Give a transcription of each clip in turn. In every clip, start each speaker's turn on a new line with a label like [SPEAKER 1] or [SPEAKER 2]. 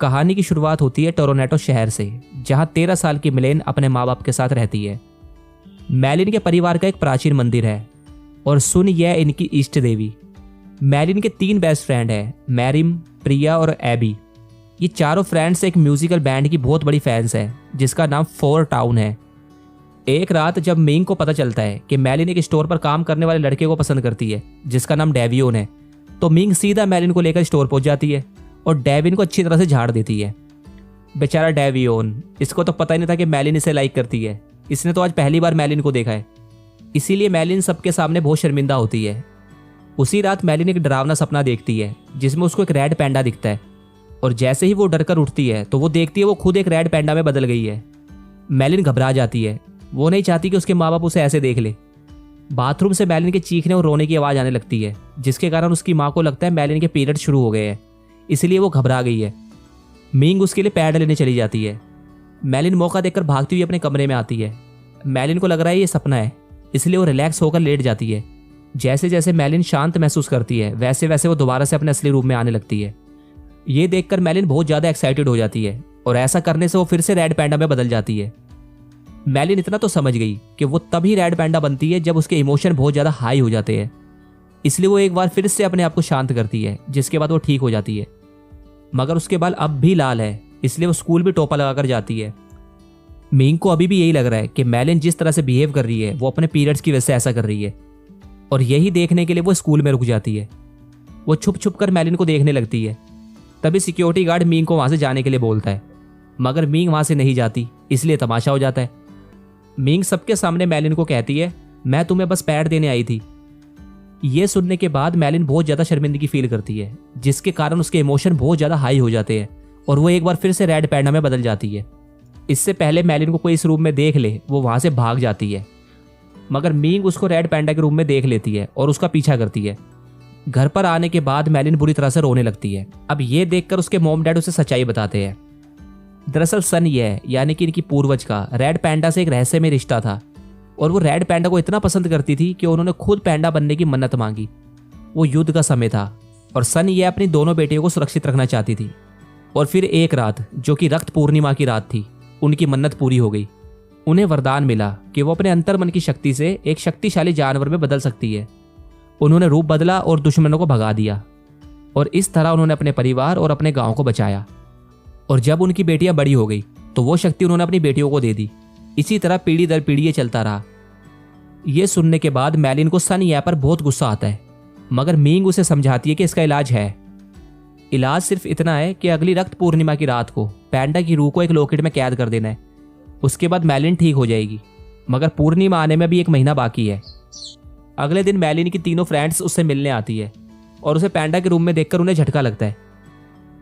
[SPEAKER 1] कहानी की शुरुआत होती है टोरंटो शहर से, जहां 13 साल की मिलेन अपने माँ बाप के साथ रहती है। मैलिन के परिवार का एक प्राचीन मंदिर है और सुन यह इनकी इष्ट देवी। मैलिन के 3 बेस्ट फ्रेंड हैं, मैरिम, प्रिया और एबी। ये चारों फ्रेंड्स एक म्यूजिकल बैंड की बहुत बड़ी फैंस हैं जिसका नाम 4 टाउन है। एक रात जब मिंग को पता चलता है कि मैलिन एक स्टोर पर काम करने वाले लड़के को पसंद करती है जिसका नाम डेवियन है, तो मिंग सीधा मैलिन को लेकर स्टोर पहुंच जाती है और डेविन को अच्छी तरह से झाड़ देती है। बेचारा डेवियन, इसको तो पता ही नहीं था कि मैलिन इसे लाइक करती है। इसने तो आज पहली बार मैलिन को देखा है, इसीलिए मैलिन सबके सामने बहुत शर्मिंदा होती है। उसी रात मैलिन एक डरावना सपना देखती है जिसमें उसको एक रेड पैंडा दिखता है और जैसे ही वो डरकर उठती है तो वो देखती है वो खुद एक रेड पैंडा में बदल गई है। मैलिन घबरा जाती है, वो नहीं चाहती कि उसके माँ बाप उसे ऐसे देख ले। बाथरूम से मैलिन के चीखने और रोने की आवाज़ आने लगती है जिसके कारण उसकी माँ को लगता है मैलिन के पीरियड शुरू हो गए हैं, इसलिए वो घबरा गई है। मिंग उसके लिए पैड लेने चली जाती है। मैलिन मौका देखकर भागती हुई अपने कमरे में आती है। मैलिन को लग रहा है ये सपना है, इसलिए वो रिलैक्स होकर लेट जाती है। जैसे जैसे मैलिन शांत महसूस करती है वैसे वैसे वो दोबारा से अपने असली रूप में आने लगती है। ये देखकर मैलिन बहुत ज़्यादा एक्साइटेड हो जाती है और ऐसा करने से वो फिर से रेड पैंडा में बदल जाती है। मैलिन इतना तो समझ गई कि वो तभी रेड पैंडा बनती है जब उसके इमोशन बहुत ज़्यादा हाई हो जाते हैं, इसलिए वो एक बार फिर से अपने आप को शांत करती है, जिसके बाद वो ठीक हो जाती है। मगर उसके बाल अब भी लाल है, इसलिए वो स्कूल भी टोपा लगाकर जाती है। मिंग को अभी भी यही लग रहा है कि मैलिन जिस तरह से बिहेव कर रही है वो अपने पीरियड्स की वजह से ऐसा कर रही है और यही देखने के लिए वो स्कूल में रुक जाती है। वो छुप छुप कर मैलिन को देखने लगती है। तभी सिक्योरिटी गार्ड मिंग को वहाँ से जाने के लिए बोलता है, मगर मिंग वहाँ से नहीं जाती, इसलिए तमाशा हो जाता है। मिंग सबके सामने मैलिन को कहती है, मैं तुम्हें बस पैड देने आई थी। ये सुनने के बाद मैलिन बहुत ज़्यादा शर्मिंदगी फील करती है, जिसके कारण उसके इमोशन बहुत ज़्यादा हाई हो जाते हैं और वो एक बार फिर से रेड पैंडा में बदल जाती है। इससे पहले मैलिन को कोई इस रूम में देख ले वो वहाँ से भाग जाती है, मगर मिंग उसको रेड पैंडा के रूम में देख लेती है और उसका पीछा करती है। घर पर आने के बाद मैलिन बुरी तरह से रोने लगती है। अब ये देखकर उसके मॉम डैड उसे सच्चाई बताते हैं। दरअसल सन ये यानी कि इनकी पूर्वज का रेड पैंडा से एक रहस्यमय रिश्ता था और वो रेड पैंडा को इतना पसंद करती थी कि उन्होंने खुद पैंडा बनने की मन्नत मांगी। वो युद्ध का समय था और सन ये अपनी दोनों बेटियों को सुरक्षित रखना चाहती थी। और फिर एक रात, जो कि रक्त पूर्णिमा की रात थी, उनकी मन्नत पूरी हो गई। उन्हें वरदान मिला कि वो अपने अंतर्मन की शक्ति से एक शक्तिशाली जानवर में बदल सकती है। उन्होंने रूप बदला और दुश्मनों को भगा दिया और इस तरह उन्होंने अपने परिवार और अपने गांव को बचाया। और जब उनकी बेटियां बड़ी हो गई तो वो शक्ति उन्होंने अपनी बेटियों को दे दी। इसी तरह पीढ़ी दर पीढ़ी ये चलता रहा। ये सुनने के बाद मैलिन को सन ये पर बहुत गुस्सा आता है, मगर मिंग उसे समझाती है कि इसका इलाज है। इलाज सिर्फ इतना है कि अगली रक्त पूर्णिमा की रात को पैंडा की रूह को एक लॉकेट में कैद कर देना है। उसके बाद मैलिन ठीक हो जाएगी, मगर पूर्णिमा आने में भी 1 महीना बाकी है। अगले दिन मैलिन की तीनों फ्रेंड्स उससे मिलने आती है और उसे पैंडा के रूम में देखकर उन्हें झटका लगता है।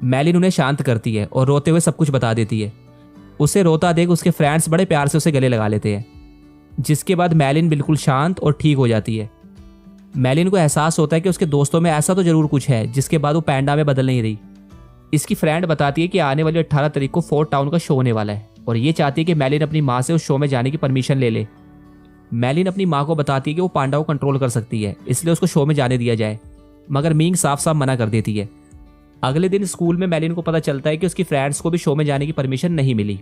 [SPEAKER 1] मैलिन उन्हें शांत करती है और रोते हुए सब कुछ बता देती है। उसे रोता देख उसके फ्रेंड्स बड़े प्यार से उसे गले लगा लेते हैं, जिसके बाद मैलिन बिल्कुल शांत और ठीक हो जाती है। मैलिन को एहसास होता है कि उसके दोस्तों में ऐसा तो जरूर कुछ है जिसके बाद वो पैंडा में बदल नहीं रही। इसकी फ्रेंड बताती है कि आने वाली 18 तारीख को 4 टाउन का शो होने वाला है और ये चाहती है कि मैलिन अपनी माँ से उस शो में जाने की परमिशन ले ले। मैलिन अपनी माँ को बताती है कि वो पांडा को कंट्रोल कर सकती है, इसलिए उसको शो में जाने दिया जाए, मगर मिंग साफ साफ मना कर देती है। अगले दिन स्कूल में मैलिन को पता चलता है कि उसकी फ्रेंड्स को भी शो में जाने की परमिशन नहीं मिली,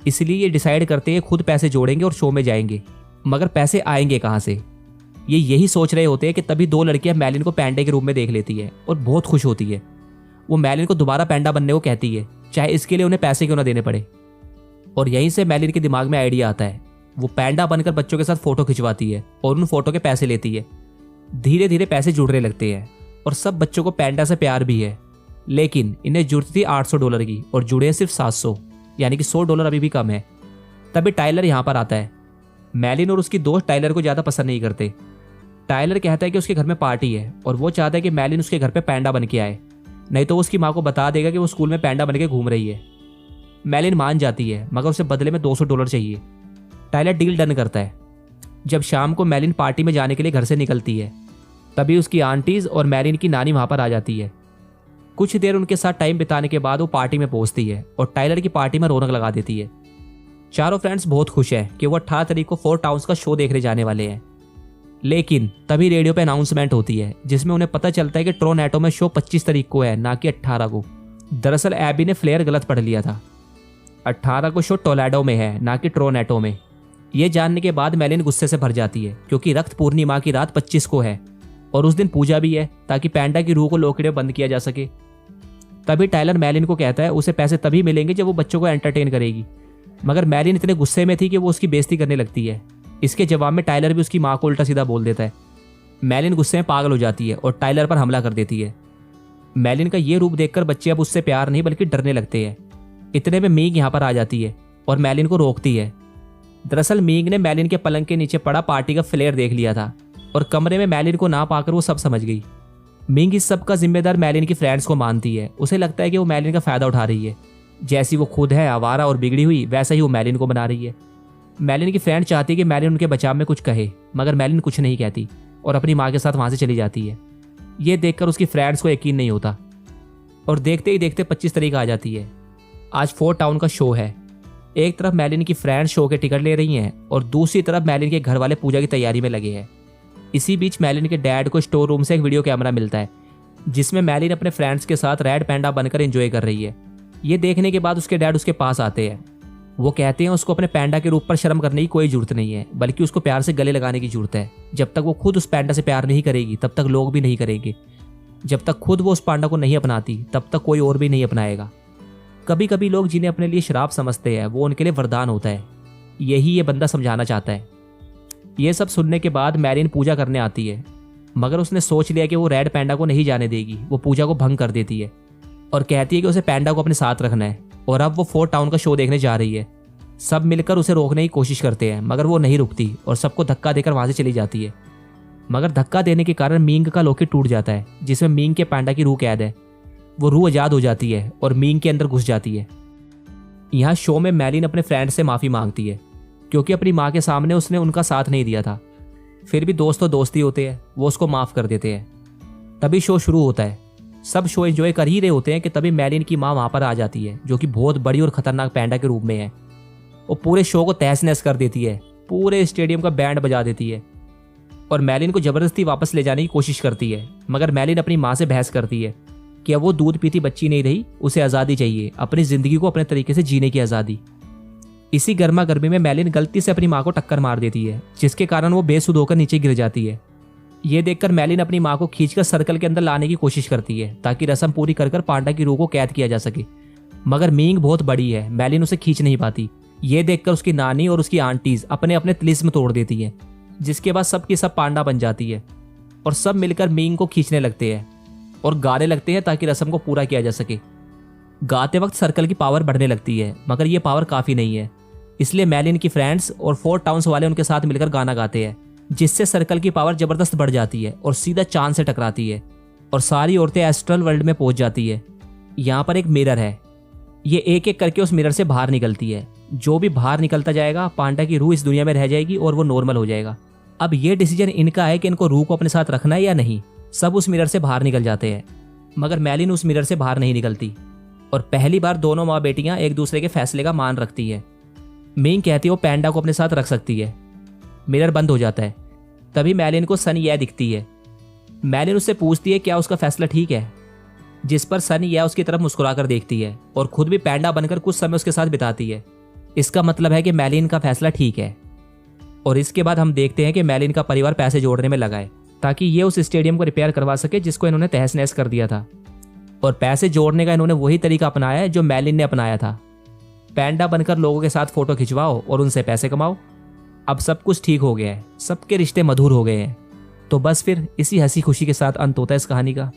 [SPEAKER 1] इसलिए ये डिसाइड करते हैं खुद पैसे जोड़ेंगे और शो में जाएंगे, मगर पैसे आएंगे कहाँ से। ये यही सोच रहे होते हैं कि तभी 2 लड़कियां मैलिन को पैंडे के रूप में देख लेती है और बहुत खुश होती है। वो मैलिन को दोबारा पैंडा बनने को कहती है, चाहे इसके लिए उन्हें पैसे क्यों ना देने पड़े। और यहीं से मैलिन के दिमाग में आइडिया आता है। वो पैंडा बनकर बच्चों के साथ फोटो खिंचवाती है और उन फोटो के पैसे लेती है। धीरे धीरे पैसे जुड़ने लगते हैं और सब बच्चों को पैंडा से प्यार भी है, लेकिन इन्हें जरूरत थी $800 की और जुड़े हैं सिर्फ 700, यानी कि $100 अभी भी कम है। तभी टाइलर यहाँ पर आता है। मैलिन और उसकी दोस्त टाइलर को ज़्यादा पसंद नहीं करते। टाइलर कहता है कि उसके घर में पार्टी है और वो चाहता है कि मैलिन उसके घर पे पैंडा बन के आए, नहीं तो वो उसकी माँ को बता देगा कि वो स्कूल में पैंडा बन के घूम रही है। मैलिन मान जाती है, मगर उसे बदले में $200 चाहिए। टाइलर डील डन करता है। जब शाम को मैलिन पार्टी में जाने के लिए घर से निकलती है, तभी उसकी आंटीज और मैलिन की नानी वहाँ पर आ जाती है। कुछ देर उनके साथ टाइम बिताने के बाद वो पार्टी में पहुँचती है और टाइलर की पार्टी में रौनक लगा देती है। चारों फ्रेंड्स बहुत खुश हैं कि वो 18 तारीख को 4 टाउन्स का शो देखने जाने वाले हैं। लेकिन तभी रेडियो पे अनाउंसमेंट होती है जिसमें उन्हें पता चलता है कि टोरंटो में शो 25 तारीख को है, ना कि 18 को। दरअसल एबी ने फ्लेयर गलत पढ़ लिया था। 18 को शो टोलेडो में है, ना कि टोरंटो में। ये जानने के बाद मैलिन गुस्से से भर जाती है क्योंकि रक्त पूर्णिमा की रात 25 को है और उस दिन पूजा भी है ताकि पैंडा की रूह को लॉकेट में बंद किया जा सके। तभी टाइलर मैलिन को कहता है उसे पैसे तभी मिलेंगे जब वो बच्चों को एंटरटेन करेगी, मगर मैलिन इतने गुस्से में थी कि वो उसकी बेइज्जती करने लगती है। इसके जवाब में टाइलर भी उसकी माँ को उल्टा सीधा बोल देता है। मैलिन गुस्से में पागल हो जाती है और टाइलर पर हमला कर देती है। मैलिन का ये रूप देखकर बच्चे अब उससे प्यार नहीं बल्कि डरने लगते हैं। इतने में मीग यहाँ पर आ जाती है और मैलिन को रोकती है। दरअसल मीग ने मैलिन के पलंग के नीचे पड़ा पार्टी का फ्लेयर देख लिया था और कमरे में मैलिन को ना पाकर वो सब समझ गई। मीग इस सब का जिम्मेदार मैलिन की फ्रेंड्स को मानती है। उसे लगता है कि वो मैलिन का फायदा उठा रही है। जैसी वो खुद है आवारा और बिगड़ी हुई, वैसा ही वो मैलिन को बना रही है। मैलिन की फ्रेंड चाहती है कि मैलिन उनके बचाव में कुछ कहे, मगर मैलिन कुछ नहीं कहती और अपनी माँ के साथ वहाँ से चली जाती है। ये देखकर उसकी फ्रेंड्स को यकीन नहीं होता और देखते ही देखते 25 तारीख आ जाती है। आज 4 टाउन का शो है। एक तरफ मैलिन की फ्रेंड शो के टिकट ले रही हैं और दूसरी तरफ मैलिन के घर वाले पूजा की तैयारी में लगे हैं। इसी बीच मैलिन के डैड को स्टोर रूम से एक वीडियो कैमरा मिलता है जिसमें मैलिन अपने फ्रेंड्स के साथ रेड पैंडा बनकर एंजॉय कर रही है। ये देखने के बाद उसके डैड उसके पास आते हैं। वो कहते हैं उसको अपने पैंडा के रूप पर शर्म करने की कोई जरूरत नहीं है, बल्कि उसको प्यार से गले लगाने की जरूरत है। जब तक वो खुद उस पैंडा से प्यार नहीं करेगी तब तक लोग भी नहीं करेंगे। जब तक खुद वो उस पांडा को नहीं अपनाती तब तक कोई और भी नहीं अपनाएगा। कभी कभी लोग जिन्हें अपने लिए श्राप समझते हैं वो उनके लिए वरदान होता है। यही ये बंदा समझाना चाहता है। ये सब सुनने के बाद मैलिन पूजा करने आती है, मगर उसने सोच लिया कि वो रेड पैंडा को नहीं जाने देगी। वो पूजा को भंग कर देती है और कहती है कि उसे पैंडा को अपने साथ रखना है और अब वो 4 टाउन का शो देखने जा रही है। सब मिलकर उसे रोकने की कोशिश करते हैं, मगर वो नहीं रुकती और सबको धक्का देकर वहां से चली जाती है। मगर धक्का देने के कारण मींग का लॉकेट टूट जाता है जिसमें मींग के पैंडा की रूह कैद है। वो रूह आजाद हो जाती है और मींग के अंदर घुस जाती है। यहाँ शो में मैलिन अपने फ्रेंड से माफी मांगती है क्योंकि अपनी माँ के सामने उसने उनका साथ नहीं दिया था। फिर भी दोस्त तो दोस्ती होते हैं, वो उसको माफ कर देते हैं। तभी शो शुरू होता है। सब शो एंजॉय कर ही रहे होते हैं कि तभी मैलिन की माँ वहां पर आ जाती है, जो कि बहुत बड़ी और खतरनाक पैंडा के रूप में है। वो पूरे शो को तहस नहस कर देती है, पूरे स्टेडियम का बैंड बजा देती है और मैलिन को जबरदस्ती वापस ले जाने की कोशिश करती है। मगर मैलिन अपनी माँ से बहस करती है कि अब वो दूध पीती बच्ची नहीं रही, उसे आज़ादी चाहिए, अपनी जिंदगी को अपने तरीके से जीने की आज़ादी। इसी गर्मा गर्मी में मैलिन गलती से अपनी माँ को टक्कर मार देती है, जिसके कारण वो बेसुध होकर नीचे गिर जाती है। ये देखकर मैलिन अपनी माँ को खींचकर सर्कल के अंदर लाने की कोशिश करती है ताकि रस्म पूरी कर पांडा की रूह को कैद किया जा सके। मगर मींग बहुत बड़ी है, मैलिन उसे खींच नहीं पाती। ये देखकर उसकी नानी और उसकी आंटीज अपने अपने तिलिस्म तोड़ देती है, जिसके बाद सबकी सब पांडा बन जाती है और सब मिलकर मींग को खींचने लगते हैं और गाने लगते हैं ताकि रस्म को पूरा किया जा सके। गाते वक्त सर्कल की पावर बढ़ने लगती है, मगर ये पावर काफ़ी नहीं है। इसलिए मैलिन की फ्रेंड्स और 4 टाउन्स वाले उनके साथ मिलकर गाना गाते हैं, जिससे सर्कल की पावर जबरदस्त बढ़ जाती है और सीधा चांद से टकराती है और सारी औरतें एस्ट्रल वर्ल्ड में पहुंच जाती है। यहाँ पर एक मिरर है, ये एक एक करके उस मिरर से बाहर निकलती है। जो भी बाहर निकलता जाएगा पांडा की रूह इस दुनिया में रह जाएगी और वो नॉर्मल हो जाएगा। अब ये डिसीजन इनका है कि इनको रूह को अपने साथ रखना है या नहीं। सब उस मिरर से बाहर निकल जाते हैं, मगर मैलिन उस मिरर से बाहर नहीं निकलती और पहली बार दोनों माँ बेटियां एक दूसरे के फैसले का मान रखती है। मींग कहती है वो पैंडा को अपने साथ रख सकती है। मिरर बंद हो जाता है। तभी मैलिन को सन ये दिखती है। मैलिन उससे पूछती है क्या उसका फैसला ठीक है, जिस पर सन यह उसकी तरफ मुस्कुराकर देखती है और खुद भी पैंडा बनकर कुछ समय उसके साथ बिताती है। इसका मतलब है कि मैलिन का फैसला ठीक है। और इसके बाद हम देखते हैं कि मैलिन का परिवार पैसे जोड़ने में लगा है ताकि ये उस स्टेडियम को रिपेयर करवा सके जिसको इन्होंने तहस नहस कर दिया था। और पैसे जोड़ने का इन्होंने वही तरीका अपनाया है जो मैलिन ने अपनाया था। पैंडा बनकर लोगों के साथ फोटो खिंचवाओ और उनसे पैसे कमाओ। अब सब कुछ ठीक हो गया है, सबके रिश्ते मधुर हो गए हैं। तो बस फिर इसी हंसी खुशी के साथ अंत होता है इस कहानी का।